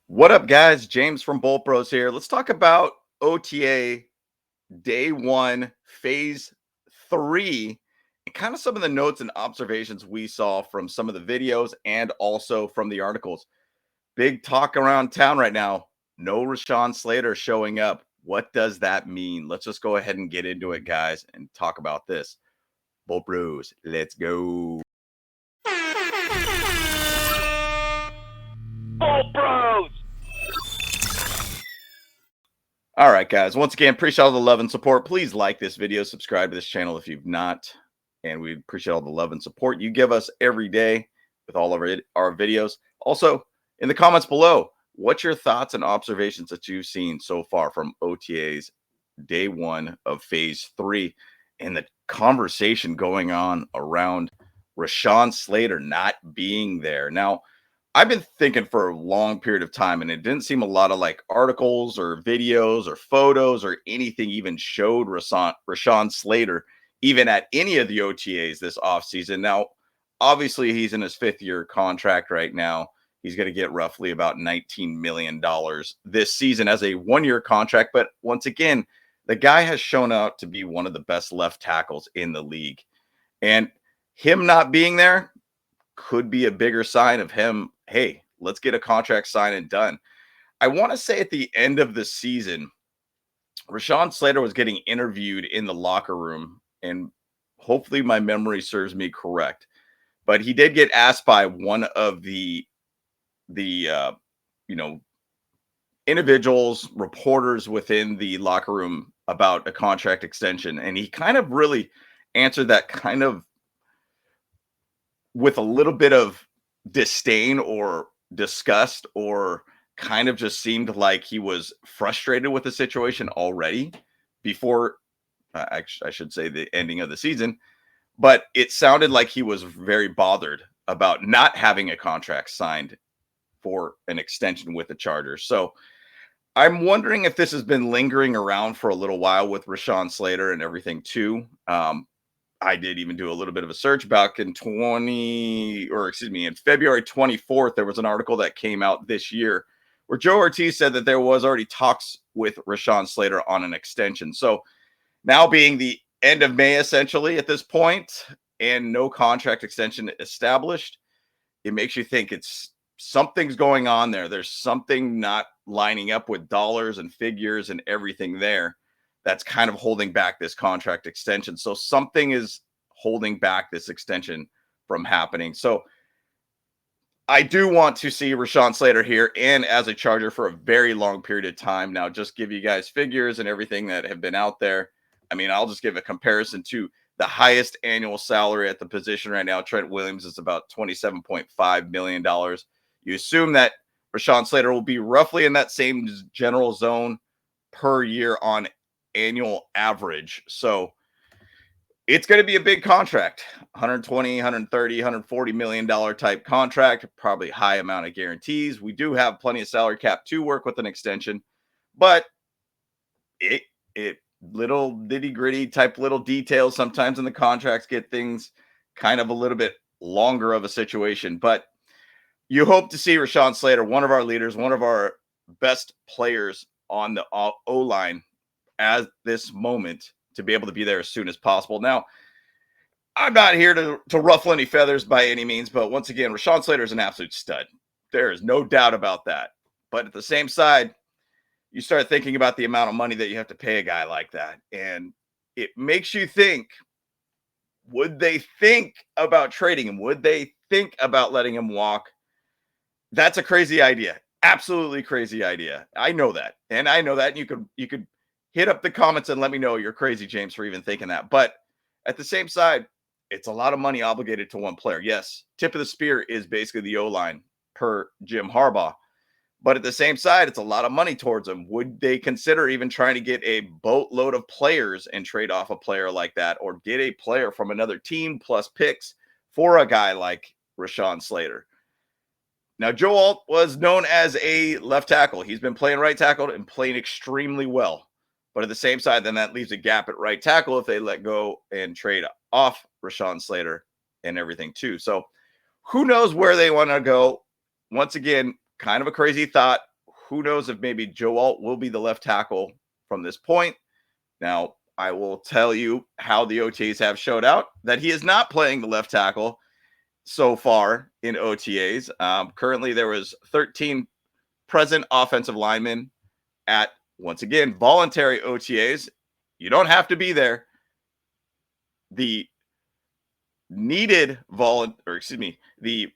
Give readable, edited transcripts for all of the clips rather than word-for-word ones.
What up, guys? James from Bolt Bros here. Let's talk about OTA day one, phase three, and kind of some of the notes and observations we saw from some of the videos and also from the articles. Big talk around town right now. No Rashawn Slater showing up. What does that mean? Let's just go ahead and get into it, guys, and talk about this. Bolt Bros, let's go. Bolt Bros! All right, guys. Once again, appreciate all the love and support. Please like this video, subscribe to this channel if you've not, and we appreciate all the love and support you give us every day with all of our videos. Also, in the comments below, what's your thoughts and observations that you've seen so far from OTAs day one of phase three and the conversation going on around Rashawn Slater not being there? Now, I've been thinking for a long period of time, and it didn't seem a lot of like articles or videos or photos or anything even showed Rashawn Slater even at any of the OTAs this offseason. Now, obviously, he's in his fifth year contract right now. He's going to get roughly about $19 million this season as a 1 year contract. But once again, the guy has shown out to be one of the best left tackles in the league. And him not being there could be a bigger sign of him. Hey, let's get a contract signed and done. I want to say at the end of the season, Rashawn Slater was getting interviewed in the locker room, and hopefully my memory serves me correct. But he did get asked by one of the you know individuals, reporters within the locker room about a contract extension, and he kind of really answered that kind of with a little bit of disdain or disgust, or kind of just seemed like he was frustrated with the situation already before I should say the ending of the season. But it sounded like he was very bothered about not having a contract signed for an extension with the Chargers. So I'm wondering if this has been lingering around for a little while with Rashawn Slater and everything too. I did even do a little bit of a search back in in February 24th. There was an article that came out this year where Joe Ortiz said that there was already talks with Rashawn Slater on an extension. So now being the end of May, essentially at this point, and no contract extension established, it makes you think it's something's going on there. There's something not lining up with dollars and figures and everything there that's kind of holding back this contract extension. So something is holding back this extension from happening. So I do want to see Rashawn Slater here and as a Charger for a very long period of time. Now, just give you guys figures and everything that have been out there. I mean, I'll just give a comparison to the highest annual salary at the position right now. Trent Williams is about $27.5 million. You assume that Rashawn Slater will be roughly in that same general zone per year on annual average. So it's going to be a big contract, 120, 130, 140 million dollar type contract, probably high amount of guarantees. We do have plenty of salary cap to work with an extension, but it little ditty gritty type little details sometimes in the contracts get things kind of a little bit longer of a situation. But you hope to see Rashawn Slater, one of our leaders, one of our best players on the O-line at this moment, to be able to be there as soon as possible. Now, I'm not here to ruffle any feathers by any means, but once again, Rashawn Slater is an absolute stud. There is no doubt about that. But at the same side, you start thinking about the amount of money that you have to pay a guy like that, and it makes you think, would they think about trading him? Would they think about letting him walk? That's a crazy idea. Absolutely crazy idea. I know that. And I know that. And you could hit up the comments and let me know you're crazy, James, for even thinking that. But at the same side, it's a lot of money obligated to one player. Yes, tip of the spear is basically the O-line per Jim Harbaugh. But at the same side, it's a lot of money towards them. Would they consider even trying to get a boatload of players and trade off a player like that, or get a player from another team plus picks for a guy like Rashawn Slater? Now, Jolt was known as a left tackle. He's been playing right tackle and playing extremely well. But at the same side, then that leaves a gap at right tackle if they let go and trade off Rashawn Slater and everything too. So who knows where they want to go? Once again, kind of a crazy thought. Who knows if maybe Jolt will be the left tackle from this point. Now, I will tell you how the OTAs have showed out that he is not playing the left tackle so far in OTAs. Currently, there was 13 present offensive linemen at, once again, voluntary OTAs. You don't have to be there. The the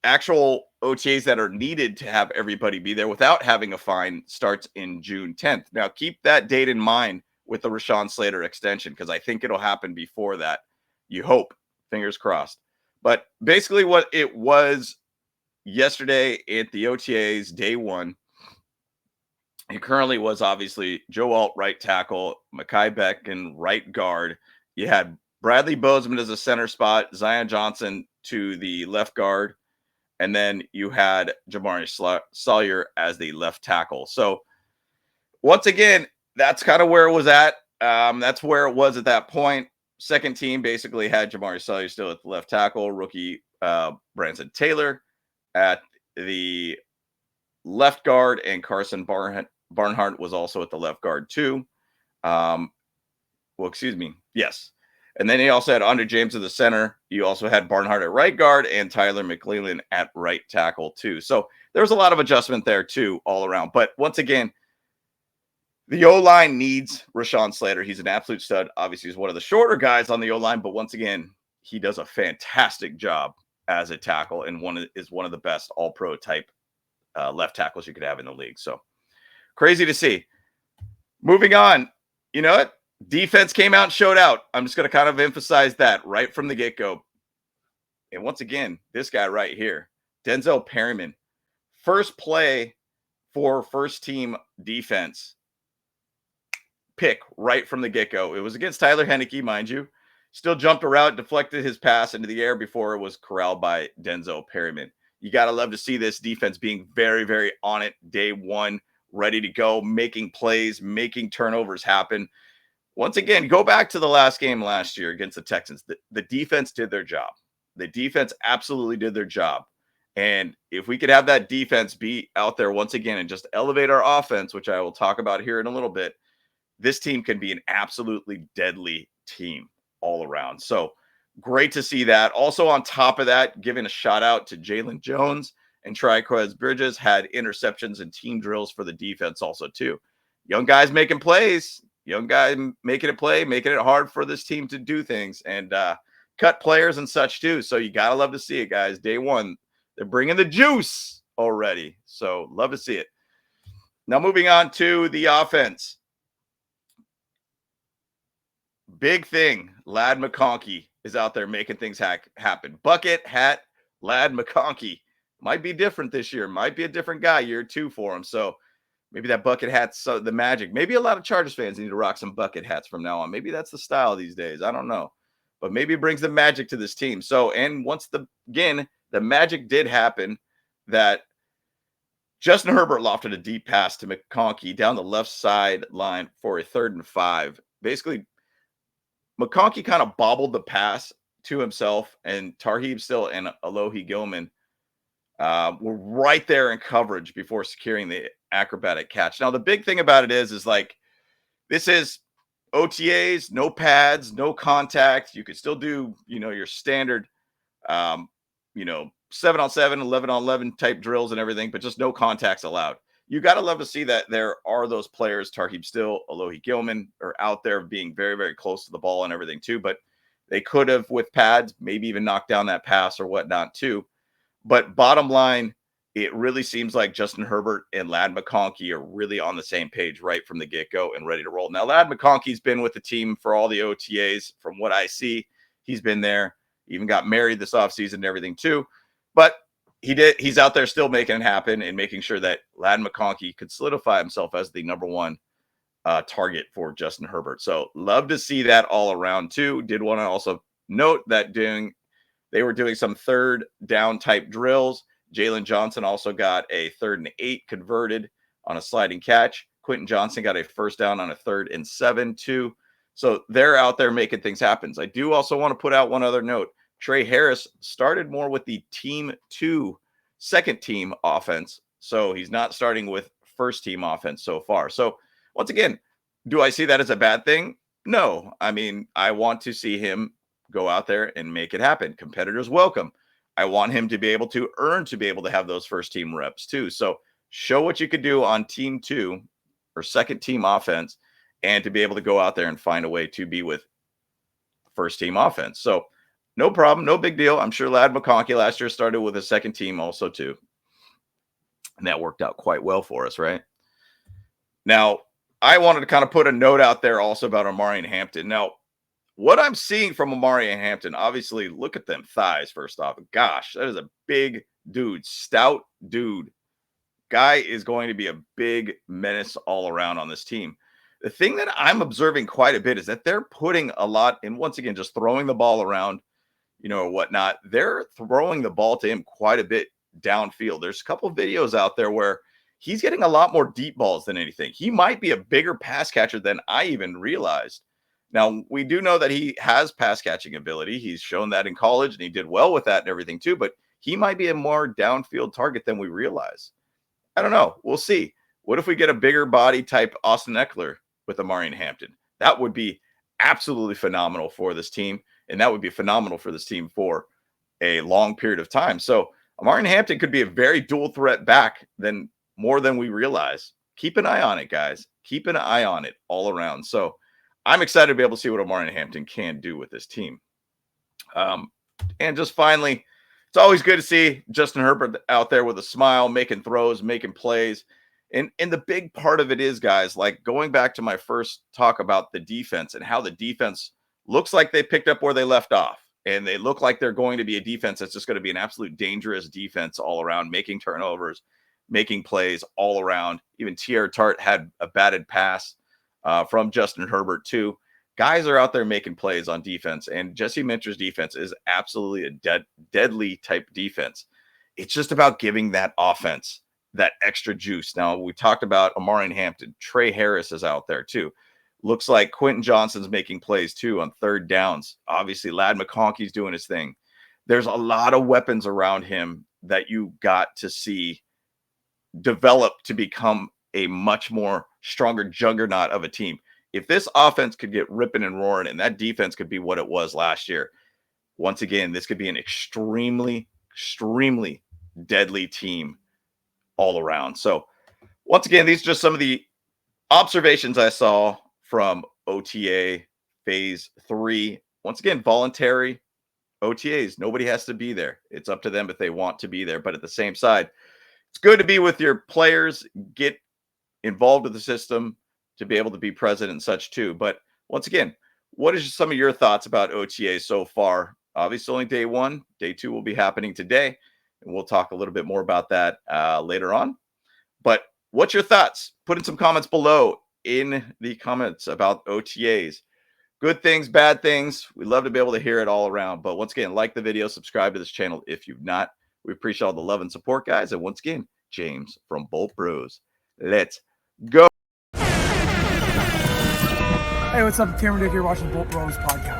actual OTAs that are needed to have everybody be there without having a fine starts in June 10th. Now, keep that date in mind with the Rashawn Slater extension, because I think it'll happen before that. You hope, fingers crossed. But basically what it was yesterday at the OTAs, day one, it currently was obviously Jolt right tackle, Mekhi Becton right guard. You had Bradley Bozeman as a center spot, Zion Johnson to the left guard, and then you had Jamari Sawyer as the left tackle. So once again, that's kind of where it was at. That's where it was at that point. Second team basically had Jamari Sawyer still at the left tackle, rookie Branson Taylor at the left guard, and Carson Barnhart was also at the left guard too. Yes. And then he also had Andre James at the center. You also had Barnhart at right guard and Tyler McClellan at right tackle too. So there was a lot of adjustment there too, all around. But once again, the O-line needs Rashawn Slater. He's an absolute stud. Obviously, he's one of the shorter guys on the O-line, but once again, he does a fantastic job as a tackle and is one of the best all-pro type left tackles you could have in the league. So crazy to see. Moving on, you know what? Defense came out and showed out. I'm just going to kind of emphasize that right from the get-go. And once again, this guy right here, Denzel Perryman, first play for first team defense pick right from the get-go. It was against Tyler Henneke, mind you. Still jumped a route, deflected his pass into the air before it was corralled by Denzel Perryman. You got to love to see this defense being very, very on it day one, ready to go, making plays, making turnovers happen. Once again, go back to the last game last year against the Texans. The defense did their job. The defense absolutely did their job. And if we could have that defense be out there once again and just elevate our offense, which I will talk about here in a little bit, this team can be an absolutely deadly team all around. So great to see that. Also on top of that, giving a shout out to Jalen Jones and Triquez Bridges, had interceptions and team drills for the defense also too. Young guys making plays. Young guy making it play, making it hard for this team to do things and cut players and such too. So you got to love to see it, guys. Day one, they're bringing the juice already. So love to see it. Now moving on to the offense. Big thing, Ladd McConkey is out there making things happen. Bucket hat, Ladd McConkey. Might be different this year. Might be a different guy year two for him. So maybe that bucket hat's the magic. Maybe a lot of Chargers fans need to rock some bucket hats from now on. Maybe that's the style these days. I don't know. But maybe it brings the magic to this team. So, and once the magic did happen, that Justin Herbert lofted a deep pass to McConkey down the left sideline for a 3rd and 5. Basically, McConkey kind of bobbled the pass to himself, and Tarheeb Still and Alohi Gilman were right there in coverage before securing the acrobatic catch. Now, the big thing about it is like, this is OTAs, no pads, no contact. You could still do, your standard, 7-on-7, 11-on-11 type drills and everything, but just no contacts allowed. You got to love to see that there are those players, Tarheeb Still, Alohi Gilman, are out there being very, very close to the ball and everything too, but they could have, with pads, maybe even knocked down that pass or whatnot too. But bottom line, it really seems like Justin Herbert and Ladd McConkey are really on the same page right from the get-go and ready to roll. Now, Ladd McConkey's been with the team for all the OTAs. From what I see, he's been there. He even got married this offseason and everything too. But he's out there still making it happen and making sure that Ladd McConkey could solidify himself as the number one target for Justin Herbert. So love to see that all around too. Did want to also note that they were doing some 3rd down type drills. Jalen Johnson also got a 3rd and 8 converted on a sliding catch. Quentin Johnson got a 1st down on a 3rd and 7 too. So they're out there making things happen. I do also want to put out one other note. Trey Harris started more with the team 2 second team offense. So he's not starting with first team offense so far. So once again, do I see that as a bad thing? No. I mean, I want to see him go out there and make it happen. Competitors welcome. I want him to be able to earn to be able to have those first team reps too. So show what you could do on team 2 or second team offense and to be able to go out there and find a way to be with first team offense. So no problem, no big deal. I'm sure Ladd McConkey last year started with a second team also too. And that worked out quite well for us, right? Now, I wanted to kind of put a note out there also about Amari Hampton. Now, what I'm seeing from Amari Hampton, obviously, look at them thighs first off. Gosh, that is a big dude, stout dude. Guy is going to be a big menace all around on this team. The thing that I'm observing quite a bit is that they're putting a lot in, once again, just throwing the ball around, or whatnot. They're throwing the ball to him quite a bit downfield. There's a couple of videos out there where he's getting a lot more deep balls than anything. He might be a bigger pass catcher than I even realized. Now, we do know that he has pass catching ability. He's shown that in college, and he did well with that and everything too, but he might be a more downfield target than we realize. I don't know. We'll see. What if we get a bigger body type Austin Eckler with Amari Hampton? That would be absolutely phenomenal for this team, and that would be phenomenal for this team for a long period of time. So Amari Hampton could be a very dual threat back than more than we realize. Keep an eye on it, guys. Keep an eye on it all around. So I'm excited to be able to see what Amari Hampton can do with this team. And just finally, it's always good to see Justin Herbert out there with a smile, making throws, making plays. And the big part of it is, guys, like going back to my first talk about the defense and how the defense looks like they picked up where they left off. And they look like they're going to be a defense that's just going to be an absolute dangerous defense all around, making turnovers, making plays all around. Even T.R. Tart had a batted pass from Justin Herbert too. Guys are out there making plays on defense, and Jesse Minter's defense is absolutely a deadly type defense. It's just about giving that offense that extra juice. Now, we talked about Amari Hampton. Trey Harris is out there too. Looks like Quentin Johnson's making plays too on third downs. Obviously, Ladd McConkey's doing his thing. There's a lot of weapons around him that you got to see develop to become a much more stronger juggernaut of a team. If this offense could get ripping and roaring and that defense could be what it was last year, once again, this could be an extremely, extremely deadly team all around. So once again, these are just some of the observations I saw from OTA phase 3. Once again, voluntary OTAs. Nobody has to be there. It's up to them if they want to be there. But at the same side, it's good to be with your players, get involved with the system to be able to be present and such too. But once again, what is some of your thoughts about OTA so far? Obviously only day 1. Day 2 will be happening today, and we'll talk a little bit more about that later on. But what's your thoughts? Put in some comments below in the comments about OTAs. Good things, bad things. We love to be able to hear it all around. But once again, like the video, subscribe to this channel if you've not. We appreciate all the love and support, guys. And once again, James from Bolt Bros. Let's go. Hey, what's up? Cameron Dick here watching Bolt Bros podcast.